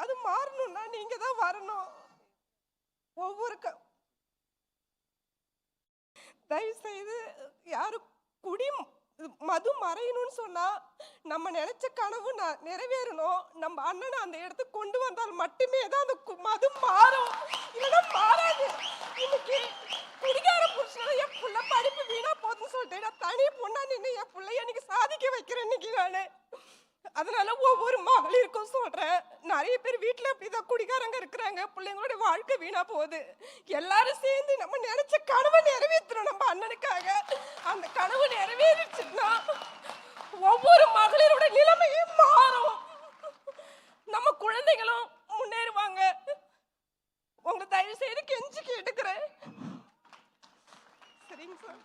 அது மாறணும்னா நீங்க தான் வரணும். ஒவ்வொரு தயவு செய்து யாரும் குடி மது மறையணும்னு சொன்னா நம்ம நினைச்ச கனவு நிறைவேறணும். நம்ம அண்ணனை அந்த இடத்துக்கு கொண்டு வந்தால் மட்டுமே தான் அந்த மது மாறும், இல்லைன்னா மாறாது. இன்னைக்கு குடிகார புருஷனால என் புள்ள படிப்பு வீணா போதுன்னு சொல்லிட்டு நான் தனி பொண்ணா நின்று என் பிள்ளைய இன்னைக்கு சாதிக்க வைக்கிறேன் இன்னைக்கு நானு. அதனால ஒவ்வொரு மகளிருக்கும் சொல்றேன், நிறைய பேர் வீட்டுல அப்படிதான் குடிகாரங்க இருக்கிறாங்க, பிள்ளைங்களோட வாழ்க்கை வீணா போகுது. எல்லாரும் சேர்ந்து நம்ம நினைச்ச கனவை நிறைவேற்றணும் நம்ம அண்ணனுக்காக. அந்த கனவு நிறைவேறிச்சுன்னா ஒவ்வொரு மகளிரோட நிலைமையும் மாறும், நம்ம குழந்தைகளும் முன்னேறுவாங்க. உங்களை தயவு செய்து கெஞ்சி கேட்டுக்கிறேன். சரிங்க சார்.